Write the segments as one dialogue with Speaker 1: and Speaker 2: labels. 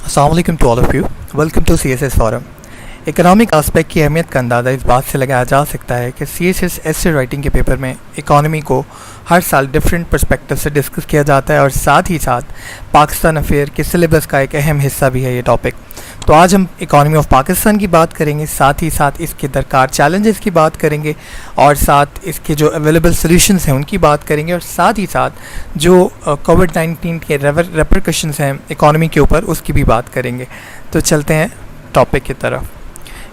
Speaker 1: अस्सलाम वालेकुम to all of you. Welcome to CSS forum. Economic aspect की अहमियत का अंदाज़ा इस बात से लगाया जा सकता है कि CSS एसे राइटिंग के पेपर में इकॉनमी को हर साल डिफरेंट पर्सपेक्टिव से डिस्कस किया जाता है और साथ ही साथ पाकिस्तान अफेयर के सिलेबस का एक अहम हिस्सा भी है ये टॉपिक। तो आज हम इकॉनमी ऑफ पाकिस्तान की बात करेंगे, साथ ही साथ इसके दरकार चैलेंजेस की बात करेंगे और साथ इसके जो अवेलेबल सॉल्यूशंस हैं उनकी बात करेंगे और साथ ही साथ जो कोविड-19 के रेपरकशंस हैं इकॉनमी के ऊपर उसकी भी बात करेंगे। तो चलते हैं टॉपिक की तरफ।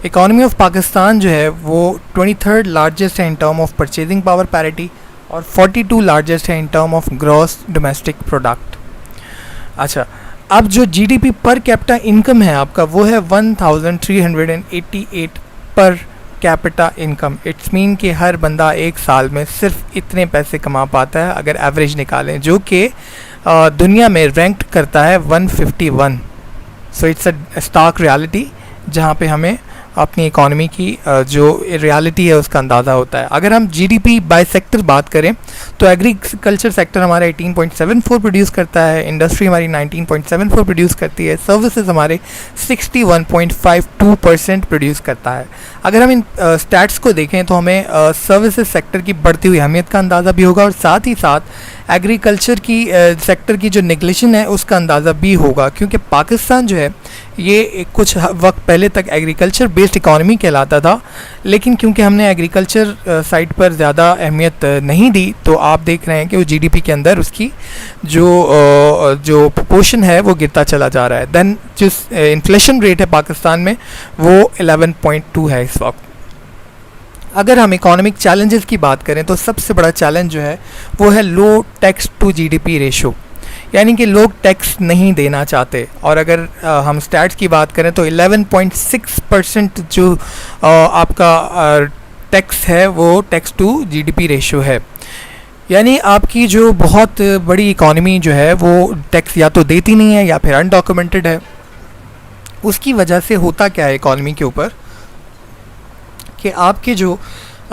Speaker 1: इकॉनमी ऑफ पाकिस्तान जो है वो 23rd लार्जेस्ट है in term of purchasing power parity और 42 लार्जेस्ट है in term of gross domestic product. अच्छा, अब जो GDP पर कैपिटा इनकम है आपका वो है 1388 per capita income. It's mean कि हर बंदा एक साल में सिर्फ इतने पैसे कमा पाता है अगर एवरेज निकालें, जो कि दुनिया में रैंक्ड करता है 151। So it's a stark reality जहाँ पे हमें अपनी इकॉनमी की जो रियलिटी है उसका अंदाज़ा होता है। अगर हम GDP बाय सेक्टर बात करें तो एग्रीकल्चर सेक्टर हमारा 18.74 प्रोड्यूस करता है, इंडस्ट्री हमारी 19.74 प्रोड्यूस करती है, सर्विसेज हमारे 61.52% प्रोड्यूस करता है। अगर हम इन स्टैट्स को देखें तो हमें सर्विसेज सेक्टर की बढ़ती हुई अहमियत का अंदाज़ा भी होगा और साथ ही साथ एग्रीकल्चर की सेक्टर की जो निगलेशन है उसका अंदाज़ा भी होगा, क्योंकि पाकिस्तान जो है ये कुछ वक्त पहले तक एग्रीकल्चर बेस्ड इकॉनमी कहलाता था, लेकिन क्योंकि हमने एग्रीकल्चर साइड पर ज़्यादा अहमियत नहीं दी तो आप देख रहे हैं कि वो GDP के अंदर उसकी जो प्रोपोर्शन है वो गिरता चला जा रहा है। देन जो इन्फ्लेशन रेट है पाकिस्तान में वो 11.2 है इस वक्त। अगर हम इकोनॉमिक चैलेंजेस की बात करें तो सबसे बड़ा चैलेंज जो है वो है लो टैक्स टू GDP रेशो, यानी कि लोग टैक्स नहीं देना चाहते। और अगर हम स्टैट्स की बात करें तो 11.6% जो आपका टैक्स है वो टैक्स टू GDP रेशो है, यानी आपकी जो बहुत बड़ी इकॉनमी जो है वो टैक्स या तो देती नहीं है या फिर अनडॉक्यूमेंटेड है। उसकी वजह से होता क्या है इकॉनमी के ऊपर कि आपके जो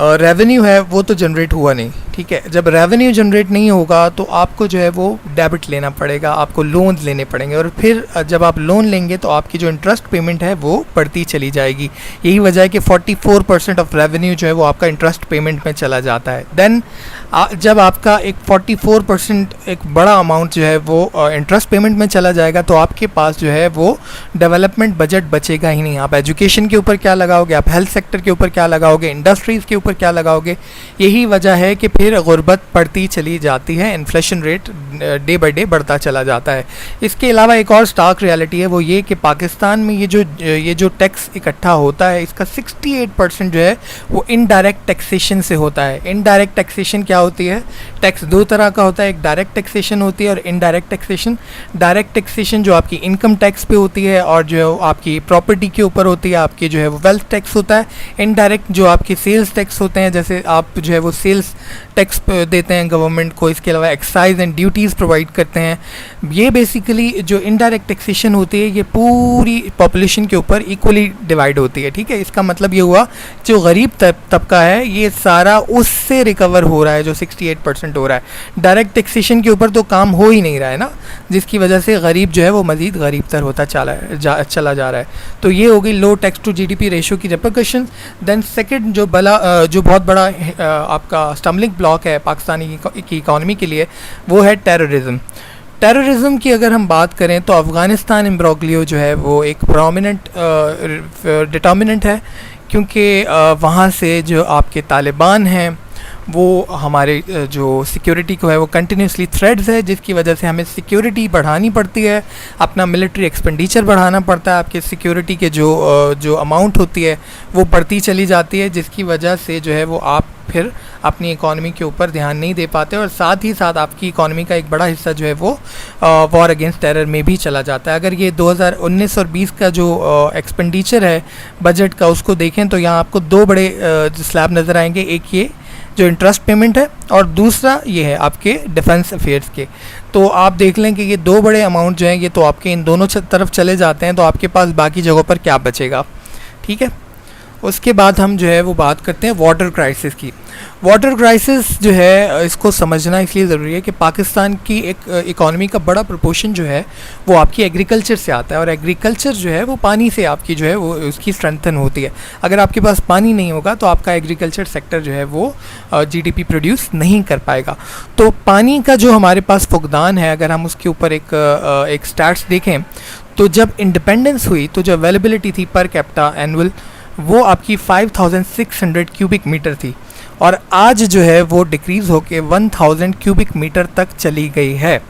Speaker 1: रेवेन्यू है वो तो जनरेट हुआ नहीं, ठीक है। जब रेवेन्यू जनरेट नहीं होगा तो आपको जो है वो डेबिट लेना पड़ेगा, आपको लोन्स लेने पड़ेंगे और फिर जब आप लोन लेंगे तो आपकी जो इंटरेस्ट पेमेंट है वो बढ़ती चली जाएगी। यही वजह है कि 44% ऑफ रेवेन्यू जो है वो आपका इंटरेस्ट पेमेंट में चला जाता है। देन जब आपका एक 44% एक बड़ा अमाउंट जो है वो इंटरेस्ट पेमेंट में चला जाएगा तो आपके पास जो है वो डेवलपमेंट बजट बचेगा ही नहीं। आप एजुकेशन के ऊपर क्या लगाओगे, आप हेल्थ सेक्टर के ऊपर क्या लगाओगे, इंडस्ट्रीज़ के ऊपर क्या लगाओगे। यही वजह है कि फिर गुर्बत बढ़ती चली जाती है, inflation rate day by day बढ़ता चला जाता है। इसके अलावा एक और स्टार्क रियलिटी है वो ये कि पाकिस्तान में ये जो टैक्स इकट्ठा होता है इसका 68% जो है वो इनडायरेक्ट टैक्सेशन से होता है। इनडायरेक्ट टैक्सेशन क्या होती है? टैक्स दो तरह का होता है, एक डायरेक्ट टैक्सेशन होती है और इनडायरेक्ट टैक्सेशन। डायरेक्ट टैक्सेशन जो आपकी इनकम टैक्स पे होती है और जो आपकी प्रॉपर्टी के ऊपर होती है, आपकी जो है वो वेल्थ टैक्स होता है। इनडायरेक्ट जो आपके सेल्स टैक्स होते हैं, जैसे आप जो है वो सेल्स टैक्स देते हैं गवर्नमेंट को, इसके अलावा एक्साइज एंड ड्यूटीज़ प्रोवाइड करते हैं। ये बेसिकली जो इनडायरेक्ट टैक्सेशन होती है ये पूरी पॉपुलेशन के ऊपर इक्वली डिवाइड होती है, ठीक है। इसका मतलब ये हुआ जो गरीब तबका है ये सारा उससे रिकवर हो रहा है जो 68% हो रहा है। डायरेक्ट टैक्सेशन के ऊपर तो काम हो ही नहीं रहा है ना, जिसकी वजह से गरीब जो है वो मज़ीद गरीब तर होता चला जा रहा है। तो ये हो गई लो टैक्स टू GDP रेशो की रिपरकशन। देन सेकंड जो बहुत बड़ा आपका स्टम्बलिंग ब्लॉक है पाकिस्तानी की इकॉनमी के लिए वो है टेररिज्म। टेररिज्म की अगर हम बात करें तो अफ़गानिस्तान इम्ब्रोग्लियो जो है वो एक प्रोमिनेंट डिटर्मिनेंट है, क्योंकि वहाँ से जो आपके तालिबान हैं वो हमारे जो सिक्योरिटी को है वो कंटिन्यूसली थ्रेड्स है, जिसकी वजह से हमें सिक्योरिटी बढ़ानी पड़ती है, अपना मिलिट्री एक्सपेंडिचर बढ़ाना पड़ता है। आपके सिक्योरिटी के जो अमाउंट होती है वो बढ़ती चली जाती है, जिसकी वजह से जो है वो आप फिर अपनी इकॉनमी के ऊपर ध्यान नहीं दे पाते और साथ ही साथ आपकी इकॉनमी का एक बड़ा हिस्सा जो है वो वॉर अगेंस्ट टेरर में भी चला जाता है। अगर ये 2019 और 20 का जो एक्सपेंडिचर है बजट का उसको देखें तो यहाँ आपको दो बड़े स्लैब नज़र आएंगे, एक ये जो इंटरेस्ट पेमेंट है और दूसरा ये है आपके डिफेंस अफेयर्स के। तो आप देख लें कि ये दो बड़े अमाउंट जो हैं ये तो आपके इन दोनों तरफ चले जाते हैं, तो आपके पास बाकी जगहों पर क्या बचेगा, ठीक है। उसके बाद हम जो है वो बात करते हैं वाटर क्राइसिस की। वाटर क्राइसिस जो है इसको समझना इसलिए ज़रूरी है कि पाकिस्तान की एक इकॉनमी का बड़ा प्रोपोर्शन जो है वो आपकी एग्रीकल्चर से आता है, और एग्रीकल्चर जो है वो पानी से आपकी जो है वो उसकी स्ट्रेंथन होती है। अगर आपके पास पानी नहीं होगा तो आपका एग्रीकल्चर सेक्टर जो है वो जीडीपी प्रोड्यूस नहीं कर पाएगा। तो पानी का जो हमारे पास फुकदान है, अगर हम उसके ऊपर एक स्टैट्स देखें तो जब इंडिपेंडेंस हुई तो जो अवेलेबिलिटी थी पर कैपिटा एनुअल वो आपकी 5600 क्यूबिक मीटर थी, और आज जो है वो डिक्रीज़ होके 1000 क्यूबिक मीटर तक चली गई है,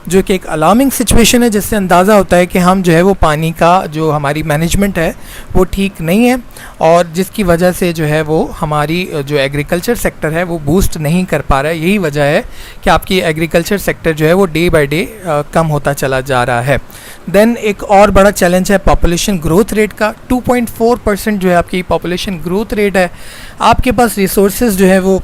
Speaker 1: जो कि एक अलार्मिंग सिचुएशन है, जिससे अंदाज़ा होता है कि हम जो है वो पानी का जो हमारी मैनेजमेंट है वो ठीक नहीं है, और जिसकी वजह से जो है वो हमारी जो एग्रीकल्चर सेक्टर है वो बूस्ट नहीं कर पा रहा है। यही वजह है कि आपकी एग्रीकल्चर सेक्टर जो है वो डे बाय डे कम होता चला जा रहा है। देन एक और बड़ा चैलेंज है पॉपुलेशन ग्रोथ रेट का। 2.4% जो है आपकी पॉपुलेशन ग्रोथ रेट है। आपके पास रिसोर्सेज जो है वो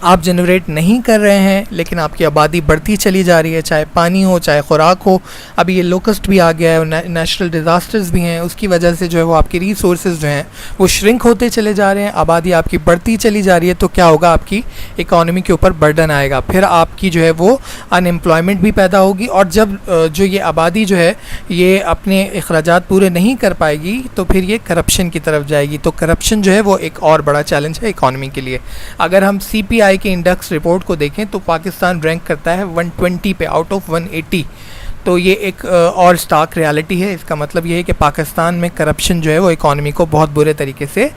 Speaker 1: आप जनरेट नहीं कर रहे हैं, लेकिन आपकी आबादी बढ़ती चली जा रही है, चाहे पानी हो चाहे खुराक हो। अभी ये लोकस्ट भी आ गया है, नेचुरल डिज़ास्टर्स भी हैं, उसकी वजह से जो है वो आपके रिसोर्सेज जो हैं वो श्रिंक होते चले जा रहे हैं, आबादी आपकी बढ़ती चली जा रही है। तो क्या होगा, आपकी इकॉनमी के ऊपर बर्डन आएगा, फिर आपकी जो है वो अनएम्प्लॉयमेंट भी पैदा होगी, और जब जो ये आबादी जो है ये अपने अखराजात पूरे नहीं कर पाएगी तो फिर ये करप्शन की तरफ जाएगी। तो करप्शन जो है वो एक और बड़ा चैलेंज है इकॉनमी के लिए। अगर हम CPI के इंडेक्स रिपोर्ट को देखें तो पाकिस्तान रैंक करता है 120 पे आउट ऑफ 180। तो ये एक और स्टार्क रियलिटी है। इसका मतलब ये है कि पाकिस्तान में करप्शन जो है वो इकॉनमी को बहुत बुरे तरीके से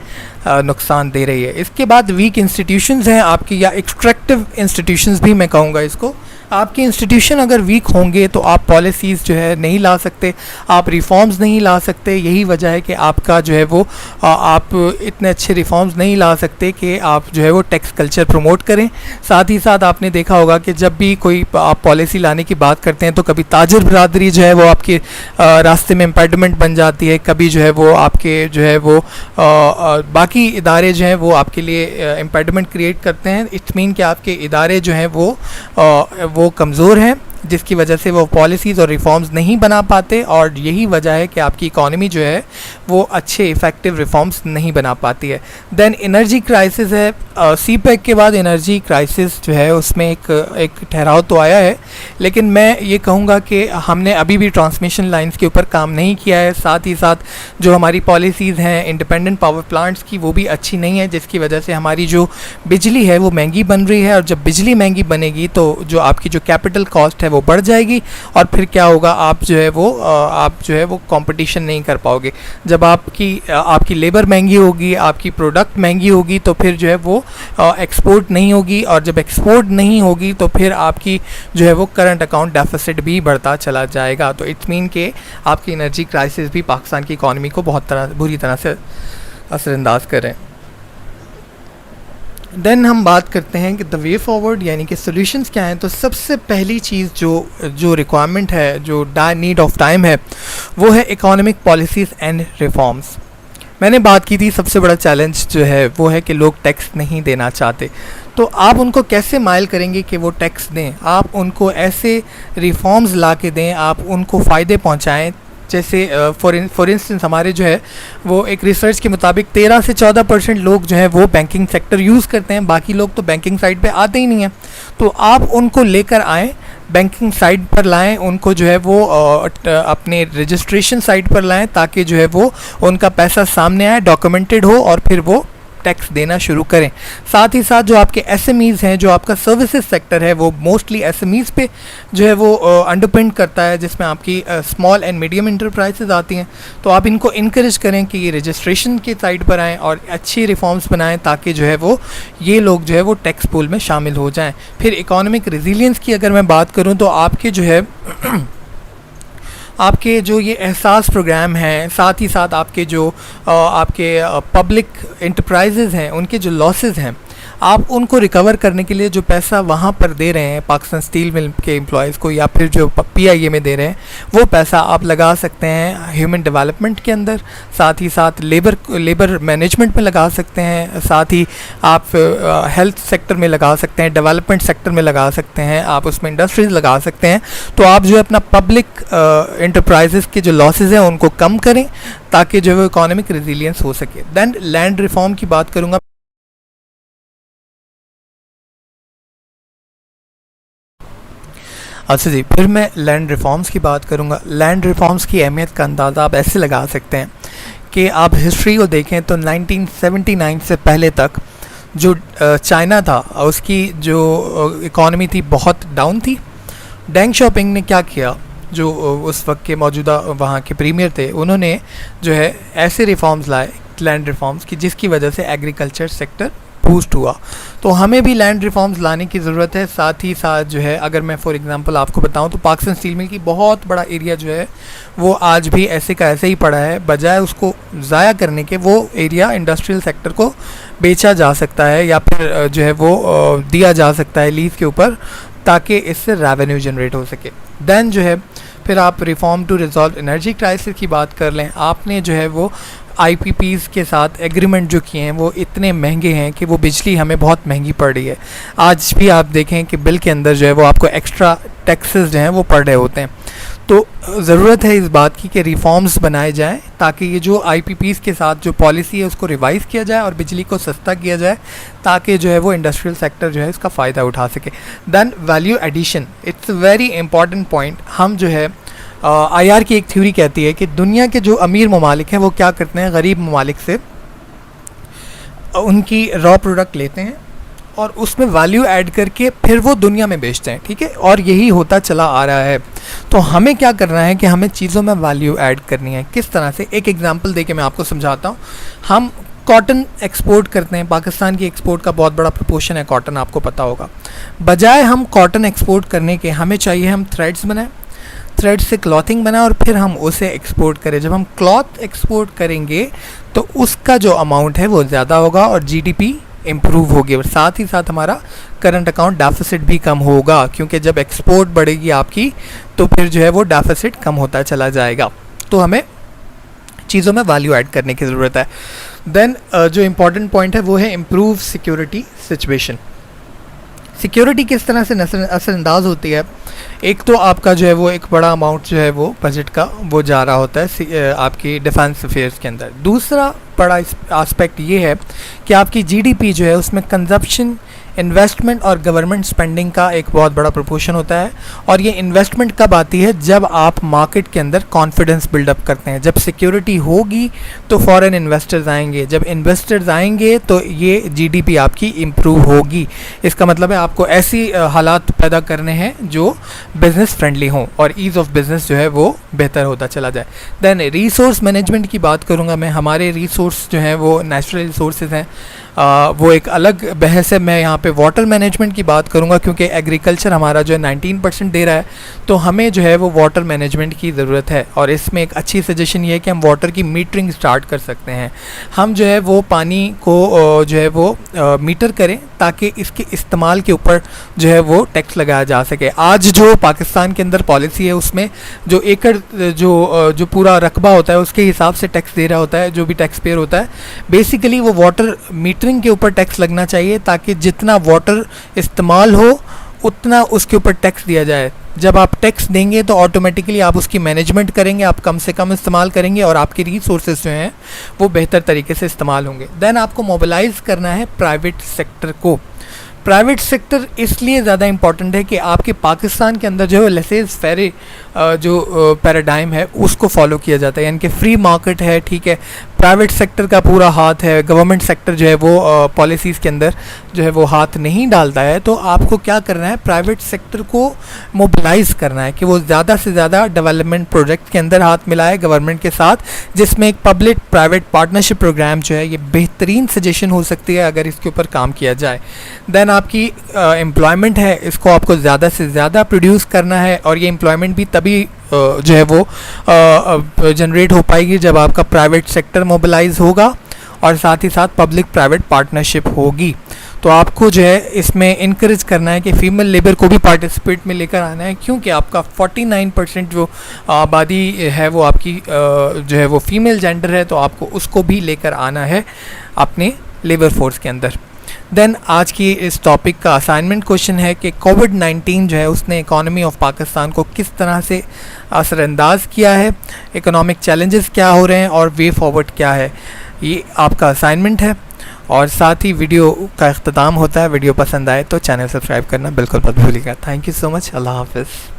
Speaker 1: नुकसान दे रही है। इसके बाद वीक इंस्टीट्यूशंस हैं आपकी, या एक्सट्रैक्टिव इंस्टीट्यूशंस भी मैं कहूँगा इसको। आपके इंस्टीट्यूशन अगर वीक होंगे तो आप पॉलिसीज़ जो है नहीं ला सकते, आप रिफॉर्म्स नहीं ला सकते। यही वजह है कि आपका जो है वो आप इतने अच्छे रिफॉर्म्स नहीं ला सकते कि आप जो है वो टैक्स कल्चर प्रमोट करें। साथ ही साथ आपने देखा होगा कि जब भी कोई आप पॉलिसी लाने की बात करते हैं तो कभी ताजर बरादरी जो है वो आपके रास्ते में इम्पेडिमेंट बन जाती है, कभी जो है वो आपके जो है वो बाकी इदारे जो हैं वो आपके लिए इम्पेडिमेंट क्रिएट करते हैं। इट्स मीन कि आपके इदारे जो हैं वो कमज़ोर हैं, जिसकी वजह से वो पॉलिसीज़ और रिफॉर्म्स नहीं बना पाते, और यही वजह है कि आपकी इकॉनमी जो है वो अच्छे इफ़ेक्टिव रिफॉर्म्स नहीं बना पाती है। देन एनर्जी क्राइसिस है। CPEC के बाद एनर्जी क्राइसिस जो है उसमें एक ठहराव तो आया है, लेकिन मैं ये कहूँगा कि हमने अभी भी ट्रांसमिशन लाइंस के ऊपर काम नहीं किया है। साथ ही साथ जो हमारी पॉलिसीज़ हैं इंडिपेंडेंट पावर प्लांट्स की वो भी अच्छी नहीं है, जिसकी वजह से हमारी जो बिजली है वो महंगी बन रही है, और जब बिजली महंगी बनेगी तो जो आपकी जो कैपिटल कॉस्ट है वो बढ़ जाएगी, और फिर क्या होगा, आप जो है वो कंपटीशन नहीं कर पाओगे। जब आपकी लेबर महंगी होगी, आपकी प्रोडक्ट महंगी होगी, तो फिर जो है वो एक्सपोर्ट नहीं होगी, और जब एक्सपोर्ट नहीं होगी तो फिर आपकी जो है वो करंट अकाउंट डेफिसिट भी बढ़ता चला जाएगा। तो इट्स मीन के आपकी एनर्जी क्राइसिस भी पाकिस्तान की इकॉनमी को बहुत बुरी तरह से असरअंदाज करें। देन हम बात करते हैं कि द वे फॉरवर्ड, यानी कि सोल्यूशंस क्या हैं। तो सबसे पहली चीज़ जो रिक्वायरमेंट है, जो नीड ऑफ टाइम है, वो है इकोनॉमिक पॉलिसीज़ एंड रिफॉर्म्स। मैंने बात की थी सबसे बड़ा चैलेंज जो है वो है कि लोग टैक्स नहीं देना चाहते। तो आप उनको कैसे माइल करेंगे कि वो टैक्स दें? आप उनको ऐसे रिफॉर्म्स ला के दें, आप उनको फ़ायदे पहुँचाएँ। जैसे फॉर इंस्टेंस हमारे जो है वो एक रिसर्च के मुताबिक 13 से 14% लोग जो है वो बैंकिंग सेक्टर यूज़ करते हैं, बाकी लोग तो बैंकिंग साइड पे आते ही नहीं हैं। तो आप उनको लेकर आएँ, बैंकिंग साइड पर लाएं, उनको जो है वो अपने रजिस्ट्रेशन साइड पर लाएं, ताकि जो है वो उनका पैसा सामने आए, डॉक्यूमेंटेड हो, और फिर वो टैक्स देना शुरू करें। साथ ही साथ जो आपके SMEs हैं, जो आपका सर्विसेज सेक्टर है, वो मोस्टली SMEs पे जो है वो अंडरपिन करता है, जिसमें आपकी स्मॉल एंड मीडियम इंटरप्राइजेज आती हैं। तो आप इनको इनकरेज करें कि ये रजिस्ट्रेशन के साइड पर आएँ और अच्छी रिफॉर्म्स बनाएं, ताकि जो है वो ये लोग जो है वो टैक्स पूल में शामिल हो जाएँ। फिर इकोनॉमिक रेजिलियंस की अगर मैं बात करूँ तो आपके जो है आपके जो ये एहसास प्रोग्राम हैं, साथ ही साथ आपके जो आपके पब्लिक इंटरप्राइजेज़ हैं, उनके जो लॉसेस हैं, आप उनको रिकवर करने के लिए जो पैसा वहाँ पर दे रहे हैं पाकिस्तान स्टील मिल के एम्प्लॉयज़ को या फिर जो PIA में दे रहे हैं, वो पैसा आप लगा सकते हैं ह्यूमन डेवलपमेंट के अंदर, साथ ही साथ लेबर मैनेजमेंट में लगा सकते हैं, साथ ही आप हेल्थ सेक्टर में लगा सकते हैं, डेवलपमेंट सेक्टर में लगा सकते हैं, आप उसमें इंडस्ट्रीज लगा सकते हैं। तो आप जो है अपना पब्लिक एंटरप्राइजेस के जो लॉसेज हैं उनको कम करें ताकि जो है इकोनॉमिक रेजिलियंस हो सके। देन लैंड रिफॉर्म की बात करूँगा। अच्छा जी, फिर मैं लैंड रिफॉर्म्स की बात करूँगा। लैंड रिफॉर्म्स की अहमियत का अंदाज़ा आप ऐसे लगा सकते हैं कि आप हिस्ट्री को देखें तो 1979 से पहले तक जो चाइना था उसकी जो इकॉनमी थी बहुत डाउन थी। डेंग शॉपिंग ने क्या किया, जो उस वक्त के मौजूदा वहाँ के प्रीमियर थे, उन्होंने जो है ऐसे रिफॉर्म्स लाए लैंड रिफॉर्म्स की जिसकी वजह से एग्रीकल्चर सेक्टर बूस्ट हुआ। तो हमें भी लैंड रिफॉर्म्स लाने की ज़रूरत है। साथ ही साथ जो है अगर मैं फॉर एग्जांपल आपको बताऊं तो पाकिस्तान स्टील मिल की बहुत बड़ा एरिया जो है वो आज भी ऐसे का ऐसे ही पड़ा है। बजाय उसको ज़ाया करने के वो एरिया इंडस्ट्रियल सेक्टर को बेचा जा सकता है या फिर जो है वो दिया जा सकता है लीज़ के ऊपर ताकि इससे रेवेन्यू जनरेट हो सके। देन जो है फिर आप reform to resolve energy crisis की बात कर लें। आपने जो है वो IPPs के साथ एग्रीमेंट जो किए हैं वो इतने महंगे हैं कि वो बिजली हमें बहुत महंगी पड़ रही है। आज भी आप देखें कि बिल के अंदर जो है वो आपको एक्स्ट्रा टैक्सेस जो हैं वो पड़ रहे होते हैं। तो ज़रूरत है इस बात की कि रिफॉर्म्स बनाए जाएं ताकि ये जो IPPs के साथ जो पॉलिसी है उसको रिवाइज़ किया जाए और बिजली को सस्ता किया जाए ताकि जो है वो इंडस्ट्रियल सेक्टर जो है इसका फ़ायदा उठा सके। Then value addition, it's very important point. हम जो है IR की एक थ्योरी कहती है कि दुनिया के जो अमीर ममालिक हैं वो क्या करते हैं, गरीब ममालिक से उनकी रॉ प्रोडक्ट लेते हैं और उसमें वैल्यू ऐड करके फिर वो दुनिया में बेचते हैं, ठीक है, और यही होता चला आ रहा है। तो हमें क्या करना है कि हमें चीज़ों में वैल्यू ऐड करनी है। किस तरह से, एक एग्जांपल दे के मैं आपको समझाता हूँ। हम कॉटन एक्सपोर्ट करते हैं, पाकिस्तान की एक्सपोर्ट का बहुत बड़ा प्रपोर्शन है कॉटन, आपको पता होगा। बजाय हम कॉटन एक्सपोर्ट करने के हमें चाहिए हम थ्रेड्स बनाएं, थ्रेड से क्लॉथिंग बनाएं और फिर हम उसे एक्सपोर्ट करें। जब हम क्लॉथ एक्सपोर्ट करेंगे तो उसका जो अमाउंट है वो ज़्यादा होगा और GDP इम्प्रूव होगी और साथ ही साथ हमारा करंट अकाउंट डेफिसिट भी कम होगा, क्योंकि जब एक्सपोर्ट बढ़ेगी आपकी तो फिर जो है वो डेफिसिट कम होता चला जाएगा। तो हमें चीज़ों में वैल्यू ऐड करने की ज़रूरत है। देन जो इम्पॉर्टेंट पॉइंट है वो है इम्प्रूव सिक्योरिटी सिचुएशन। सिक्योरिटी किस तरह से असरअंदाज होती है। एक तो आपका जो है वो एक बड़ा अमाउंट जो है वो बजट का वो जा रहा होता है आपकी डिफेंस अफेयर्स के अंदर। दूसरा बड़ा एस्पेक्ट ये है कि आपकी GDP जो है उसमें कंजप्शन, इन्वेस्टमेंट और गवर्नमेंट स्पेंडिंग का एक बहुत बड़ा प्रोपोर्शन होता है। और ये इन्वेस्टमेंट कब आती है, जब आप मार्केट के अंदर कॉन्फिडेंस बिल्डअप करते हैं। जब सिक्योरिटी होगी तो फॉरेन इन्वेस्टर्स आएंगे, जब इन्वेस्टर्स आएंगे तो ये GDP आपकी इम्प्रूव होगी। इसका मतलब है आपको ऐसी हालात पैदा करने हैं जो बिज़नेस फ्रेंडली हों और ईज़ ऑफ बिज़नेस जो है वो बेहतर होता चला जाए। दैन रिसोर्स मैनेजमेंट की बात करूँगा मैं। हमारे रिसोर्स जो हैं वो नेचुरल रिसोर्सेज हैं, वो एक अलग बहस है। मैं यहाँ पे वाटर मैनेजमेंट की बात करूँगा क्योंकि एग्रीकल्चर हमारा जो है 19% दे रहा है, तो हमें जो है वो वाटर मैनेजमेंट की ज़रूरत है। और इसमें एक अच्छी सजेशन ये है कि हम वाटर की मीटरिंग स्टार्ट कर सकते हैं। हम जो है वो पानी को जो है वो मीटर करें ताकि इसके इस्तेमाल के ऊपर जो है वो टैक्स लगाया जा सके। आज जो पाकिस्तान के अंदर पॉलिसी है उसमें जो एकड़ जो पूरा रकबा होता है उसके हिसाब से टैक्स दे रहा होता है जो भी टैक्स पेयर होता है। बेसिकली वो वाटर मीटरिंग के ऊपर टैक्स लगना चाहिए ताकि जितना वाटर इस्तेमाल हो उतना उसके ऊपर टैक्स दिया जाए। जब आप टैक्स देंगे तो ऑटोमेटिकली आप उसकी मैनेजमेंट करेंगे, आप कम से कम इस्तेमाल करेंगे और आपके रिसोर्सेज जो हैं वो बेहतर तरीके से इस्तेमाल होंगे। देन आपको मोबिलाइज़ करना है प्राइवेट सेक्टर को। प्राइवेट सेक्टर इसलिए ज़्यादा इंपॉर्टेंट है कि आपके पाकिस्तान के अंदर जो है लेसेस फेरे जो पैराडाइम है उसको फॉलो किया जाता है, यानी कि फ्री मार्केट है, ठीक है। प्राइवेट सेक्टर का पूरा हाथ है, गवर्नमेंट सेक्टर जो है वो पॉलिसीज़ के अंदर जो है वो हाथ नहीं डालता है। तो आपको क्या करना है, प्राइवेट सेक्टर को मोबिलाइज़ करना है कि वो ज़्यादा से ज़्यादा डेवलपमेंट प्रोजेक्ट के अंदर हाथ मिलाए गवर्नमेंट के साथ, जिसमें एक पब्लिक प्राइवेट पार्टनरशिप प्रोग्राम जो है ये बेहतरीन सजेशन हो सकती है अगर इसके ऊपर काम किया जाए। देन आपकी एम्प्लॉयमेंट है, इसको आपको ज़्यादा से ज़्यादा प्रोड्यूस करना है और ये एम्प्लॉयमेंट भी तभी जो है वो जनरेट हो पाएगी जब आपका प्राइवेट सेक्टर मोबिलाइज होगा और साथ ही साथ पब्लिक प्राइवेट पार्टनरशिप होगी। तो आपको जो है इसमें इनक्रेज करना है कि फ़ीमेल लेबर को भी पार्टिसिपेट में लेकर आना है, क्योंकि आपका 49% जो आबादी है वो आपकी जो है वो फीमेल जेंडर है, तो आपको उसको भी लेकर आना है अपने लेबर फोर्स के अंदर। देन आज की इस टॉपिक का असाइनमेंट क्वेश्चन है कि कोविड-19 जो है उसने इकोनॉमी ऑफ पाकिस्तान को किस तरह से असरअंदाज किया है, इकोनॉमिक चैलेंजेस क्या हो रहे हैं और वे फॉरवर्ड क्या है, ये आपका असाइनमेंट है। और साथ ही वीडियो का इख्तिताम होता है। वीडियो पसंद आए तो चैनल सब्सक्राइब करना बिल्कुल मत भूलिएगा। Thank you so much. अल्लाह हाफ़िज़।